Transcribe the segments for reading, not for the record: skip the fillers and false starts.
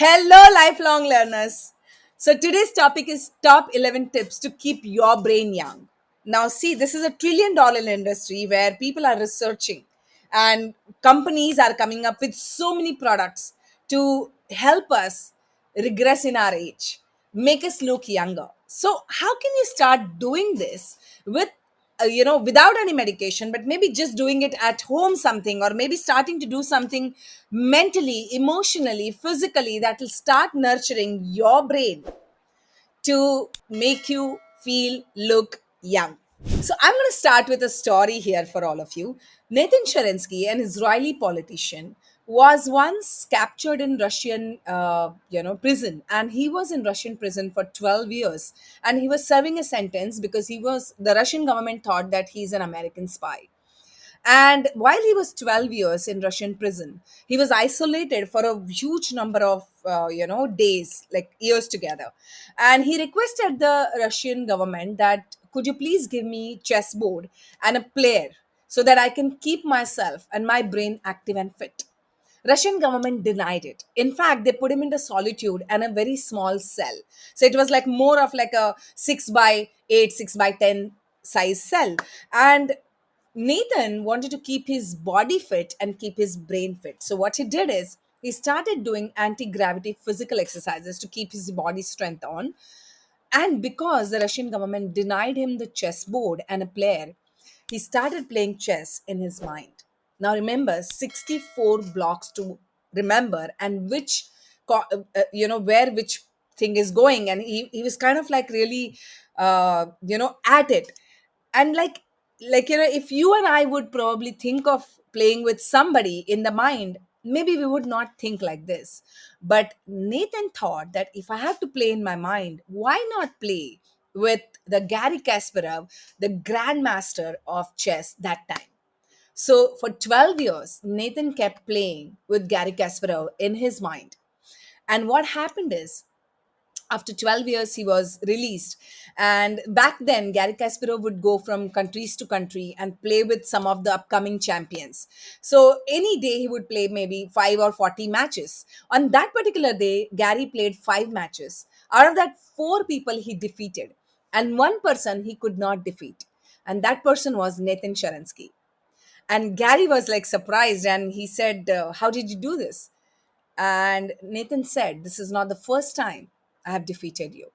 Hello, lifelong learners. So, today's topic is top 11 tips to keep your brain young. Now, see, this is a $1 trillion industry where people are researching and companies are coming up with so many products to help us regress in our age, make us look younger. So, how can you start doing this with without any medication, but maybe just doing it at home, something, or maybe starting to do something mentally, emotionally, physically that will start nurturing your brain to make you feel, look young. So I'm going to start with a story here for all of you. Nathan Sharansky, an Israeli politician, was once captured in Russian, prison, and he was in Russian prison for 12 years, and he was serving a sentence because the Russian government thought that he's an American spy. And while he was 12 years in Russian prison, he was isolated for a huge number of, days, like years together. And he requested the Russian government that, could you please give me chessboard and a player so that I can keep myself and my brain active and fit. Russian government denied it. In fact, they put him into solitude and a very small cell. So it was like more of like a 6 by 8, 6 by 10 size cell. And Nathan wanted to keep his body fit and keep his brain fit. So what he did is he started doing anti-gravity physical exercises to keep his body strength on. And because the Russian government denied him the chessboard and a player, he started playing chess in his mind. Now remember, 64 blocks to remember, and where which thing is going. And he was kind of like really, at it. And if you and I would probably think of playing with somebody in the mind, maybe we would not think like this. But Nathan thought that if I have to play in my mind, why not play with the Gary Kasparov, the grandmaster of chess that time. So for 12 years Nathan kept playing with Gary Kasparov in his mind. And what happened is, after 12 years he was released, and back then Gary Kasparov would go from countries to country and play with some of the upcoming champions. So any day he would play maybe 5 or 40 matches. On that particular day Gary played 5 matches. Out of that, 4 people he defeated, and one person he could not defeat, and that person was Nathan Sharansky. And Gary was like surprised, and he said, how did you do this? And Nathan said, this is not the first time I have defeated you.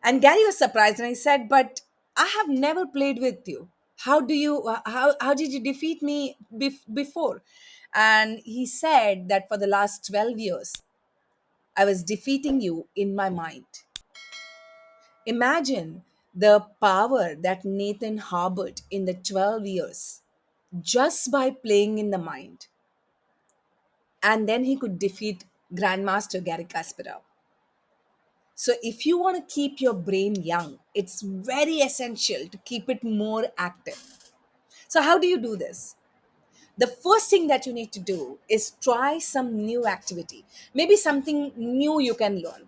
And Gary was surprised, and he said, but I have never played with you. How did you defeat me before? And he said that for the last 12 years, I was defeating you in my mind. Imagine the power that Nathan harbored in the 12 years just by playing in the mind. And then he could defeat Grandmaster Gary Kasparov. So, if you want to keep your brain young, it's very essential to keep it more active. So, how do you do this? The first thing that you need to do is try some new activity. Maybe something new you can learn.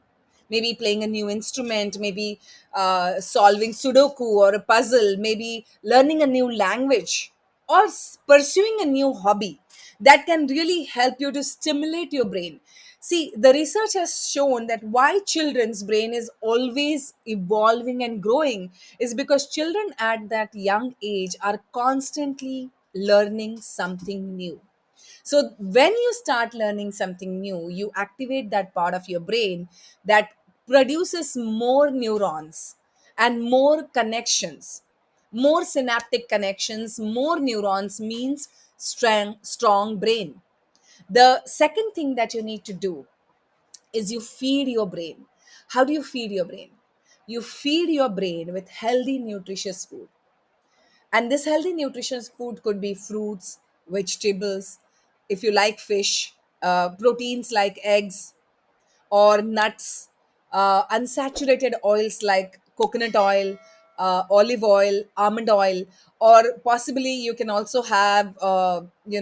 Maybe playing a new instrument, maybe solving Sudoku or a puzzle, maybe learning a new language, or pursuing a new hobby that can really help you to stimulate your brain. See, the research has shown that why children's brain is always evolving and growing is because children at that young age are constantly learning something new. So, when you start learning something new, you activate that part of your brain that produces more neurons and more connections. More synaptic connections, more neurons means strong brain. The second thing that you need to do is you feed your brain. How do you feed your brain? You feed your brain with healthy, nutritious food. And this healthy, nutritious food could be fruits, vegetables, if you like fish, proteins like eggs or nuts, unsaturated oils like coconut oil, olive oil, almond oil, or possibly you can also have,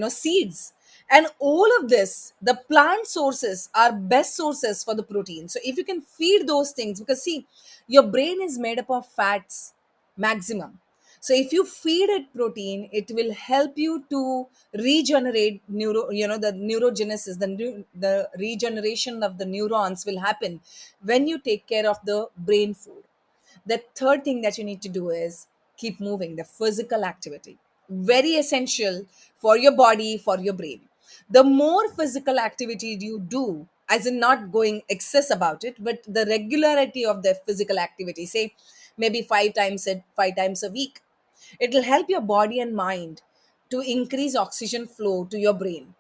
seeds. And all of this, the plant sources are best sources for the protein. So if you can feed those things, because see, your brain is made up of fats maximum. So if you feed it protein, it will help you to regenerate the neurogenesis, the regeneration of the neurons will happen when you take care of the brain food. The third thing that you need to do is keep moving, the physical activity. Very essential for your body, for your brain. The more physical activity you do, as in not going excess about it, but the regularity of the physical activity, say maybe 5 times a week, it will help your body and mind to increase oxygen flow to your brain,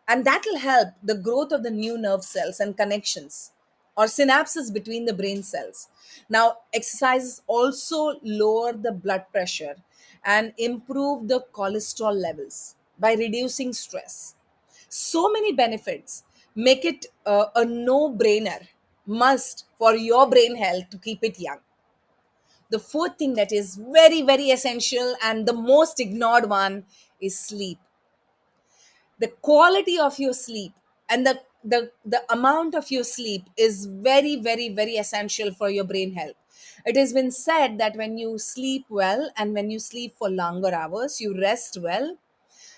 and that will help the growth of the new nerve cells and connections or synapses between the brain cells. Now, exercises also lower the blood pressure and improve the cholesterol levels by reducing stress. So many benefits make it a no brainer must for your brain health to keep it young. The fourth thing that is very, very essential and the most ignored one is sleep. The quality of your sleep and the amount of your sleep is very, very, very essential for your brain health. It has been said that when you sleep well and when you sleep for longer hours, you rest well,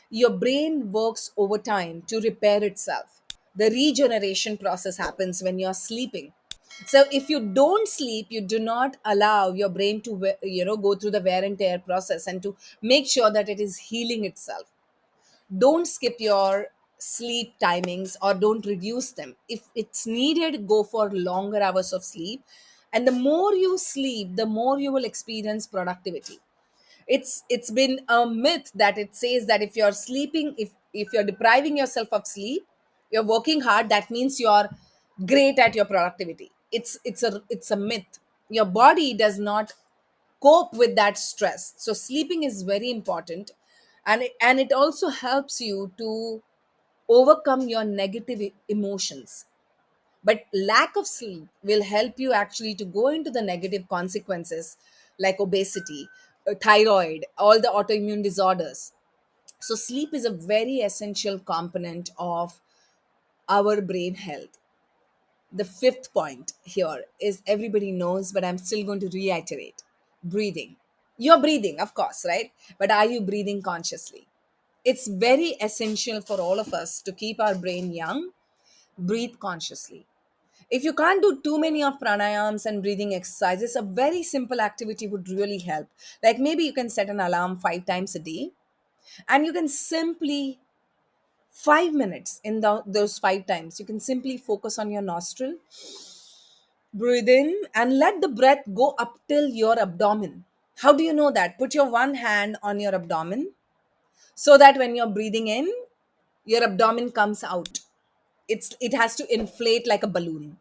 your brain works overtime to repair itself. The regeneration process happens when you're sleeping. So if you don't sleep, you do not allow your brain to go through the wear and tear process and to make sure that it is healing itself. Don't skip your sleep timings or don't reduce them. If it's needed, go for longer hours of sleep. And the more you sleep, the more you will experience productivity. It's been a myth that it says that if you're sleeping, if you're depriving yourself of sleep, you're working hard, that means you're great at your productivity. It's a myth. Your body does not cope with that stress, so sleeping is very important. And it also helps you to overcome your negative emotions. But lack of sleep will help you actually to go into the negative consequences like obesity, thyroid, all the autoimmune disorders. So sleep is a very essential component of our brain health. The fifth point here is everybody knows, but I'm still going to reiterate: breathing. You're breathing, of course, right? But are you breathing consciously? It's very essential for all of us to keep our brain young. Breathe consciously. If you can't do too many of pranayams and breathing exercises, a very simple activity would really help. Like maybe you can set an alarm 5 times a day, and you can simply 5 minutes in those 5 times, you can simply focus on your nostril, breathe in, and let the breath go up till your abdomen. How do you know that? Put your one hand on your abdomen so that when you're breathing in, your abdomen comes out. It has to inflate like a balloon,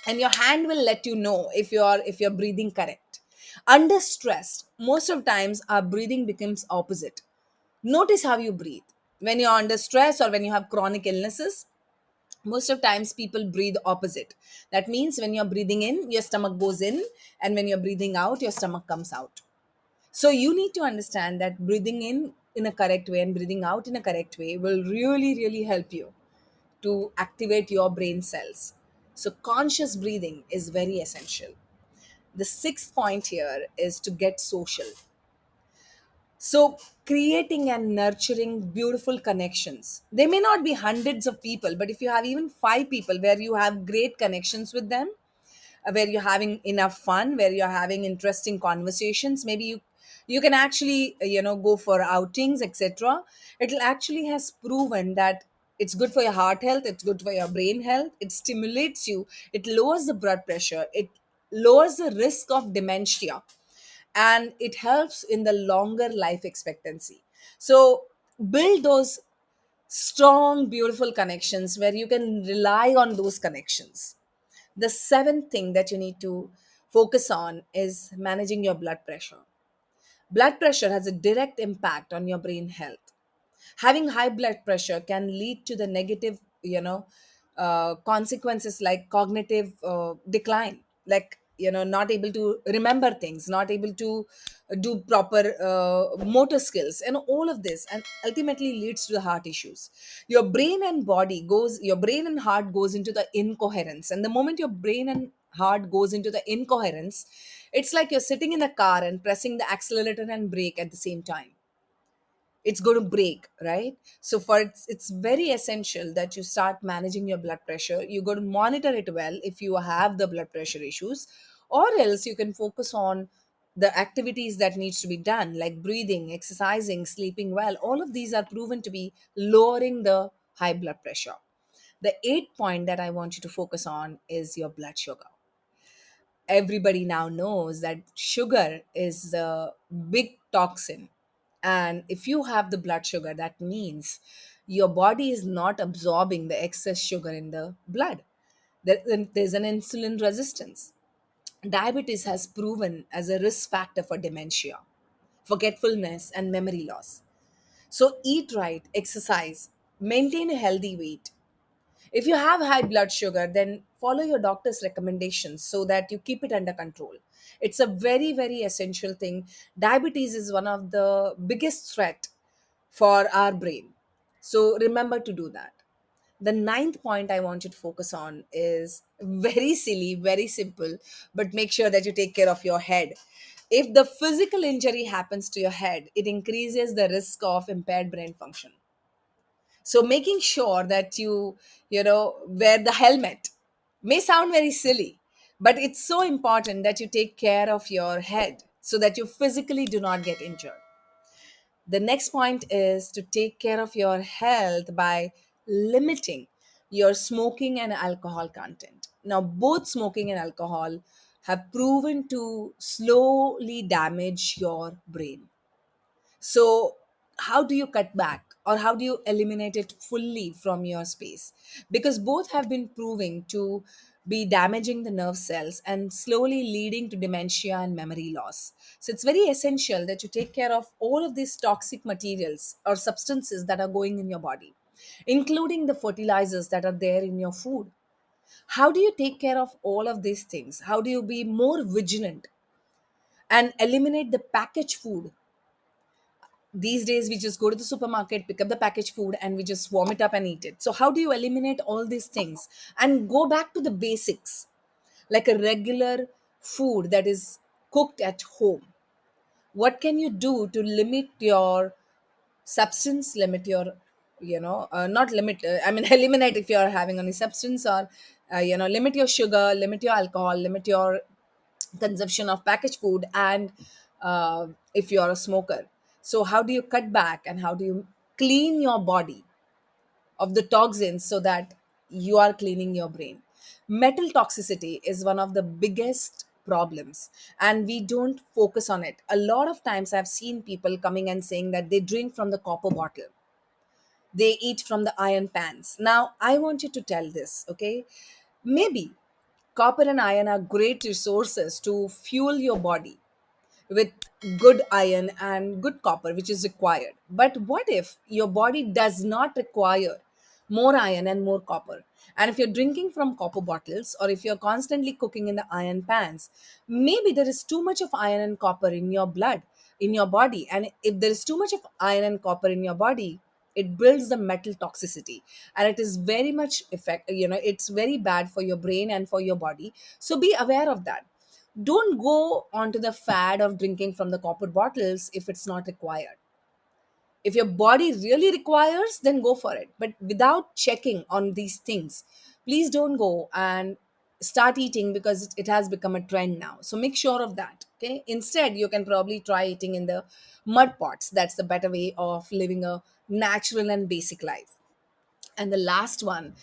and your hand will let you know if you're breathing correct. Under stress, most of times our breathing becomes opposite. Notice how you breathe when you're under stress or when you have chronic illnesses. Most of times people breathe opposite. That means when you're breathing in, your stomach goes in, and when you're breathing out, your stomach comes out. So you need to understand that breathing in a correct way and breathing out in a correct way will really, really help you to activate your brain cells. So conscious breathing is very essential. The sixth point here is to get social. So, creating and nurturing beautiful connections. They may not be hundreds of people, but if you have even 5 people where you have great connections with them, where you're having enough fun, where you're having interesting conversations, maybe you can actually go for outings, etc. It actually has proven that it's good for your heart health, it's good for your brain health, it stimulates you, it lowers the blood pressure, it lowers the risk of dementia, and it helps in the longer life expectancy. So build those strong, beautiful connections where you can rely on those connections. The seventh thing that you need to focus on is managing your blood pressure. Blood pressure has a direct impact on your brain health. Having high blood pressure can lead to the negative consequences like cognitive decline, like not able to remember things, not able to do proper motor skills, and all of this, and ultimately leads to the heart issues. Your brain and heart goes into the incoherence, and the moment your brain and heart goes into the incoherence, it's like you're sitting in a car and pressing the accelerator and brake at the same time. It's going to break, right? So for it's very essential that you start managing your blood pressure. You're going to monitor it well if you have the blood pressure issues, or else you can focus on the activities that needs to be done, like breathing, exercising, sleeping well. All of these are proven to be lowering the high blood pressure. The eighth point that I want you to focus on is your blood sugar. Everybody now knows that sugar is a big toxin. And if you have the blood sugar, that means your body is not absorbing the excess sugar in the blood. There's an insulin resistance. Diabetes has proven as a risk factor for dementia, forgetfulness, and memory loss. So eat right, exercise, maintain a healthy weight. If you have high blood sugar, then follow your doctor's recommendations so that you keep it under control. It's a very, very essential thing. Diabetes is one of the biggest threat for our brain. So remember to do that. The ninth point I want you to focus on is very silly, very simple, but make sure that you take care of your head. If the physical injury happens to your head, it increases the risk of impaired brain function. So making sure that you wear the helmet may sound very silly, but it's so important that you take care of your head so that you physically do not get injured. The next point is to take care of your health by limiting your smoking and alcohol content. Now, both smoking and alcohol have proven to slowly damage your brain. So, how do you cut back or how do you eliminate it fully from your space? Because both have been proving to be damaging the nerve cells and slowly leading to dementia and memory loss. So, it's very essential that you take care of all of these toxic materials or substances that are going in your body, including the fertilizers that are there in your food. How do you take care of all of these things? How do you be more vigilant and eliminate the packaged food? These days we just go to the supermarket, pick up the packaged food, and we just warm it up and eat it. So how do you eliminate all these things and go back to the basics, like a regular food that is cooked at home? What can you do to limit your substance, limit your not limit I mean eliminate if you're having any substance, or limit your sugar, limit your alcohol, limit your consumption of packaged food, and if you're a smoker. So how do you cut back and how do you clean your body of the toxins so that you are cleaning your brain? Metal toxicity is one of the biggest problems, and we don't focus on it. A lot of times I've seen people coming and saying that they drink from the copper bottle, they eat from the iron pans. Now, I want you to tell this, okay? Maybe copper and iron are great resources to fuel your body with good iron and good copper, which is required. But what if your body does not require more iron and more copper? And if you're drinking from copper bottles, or if you're constantly cooking in the iron pans, maybe there is too much of iron and copper in your blood, in your body. And if there is too much of iron and copper in your body, it builds the metal toxicity, and it is very much it's very bad for your brain and for your body. So be aware of that. Don't go onto the fad of drinking from the copper bottles if it's not required. If your body really requires, then go for it. But without checking on these things, please don't go and start eating because it has become a trend now. So make sure of that. Okay. Instead, you can probably try eating in the mud pots. That's the better way of living a natural and basic life. And the last one,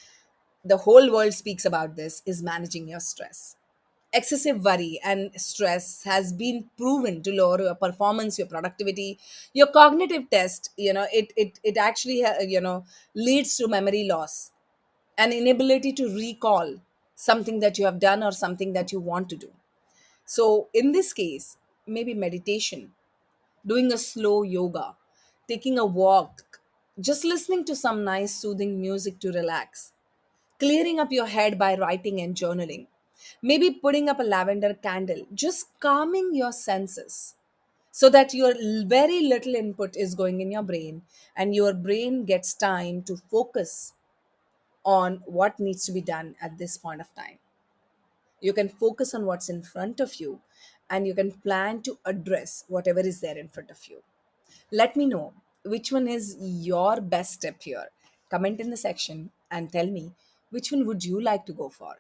the whole world speaks about this, is managing your stress. Excessive worry and stress has been proven to lower your performance, your productivity, your cognitive test. It actually leads to memory loss and inability to recall something that you have done or something that you want to do. So in this case, maybe meditation, doing a slow yoga, taking a walk, just listening to some nice soothing music to relax, clearing up your head by writing and journaling, maybe putting up a lavender candle, just calming your senses so that your very little input is going in your brain and your brain gets time to focus on what needs to be done at this point of time. You can focus on what's in front of you, and you can plan to address whatever is there in front of you. Let me know which one is your best step here. Comment in the section and tell me which one would you like to go for.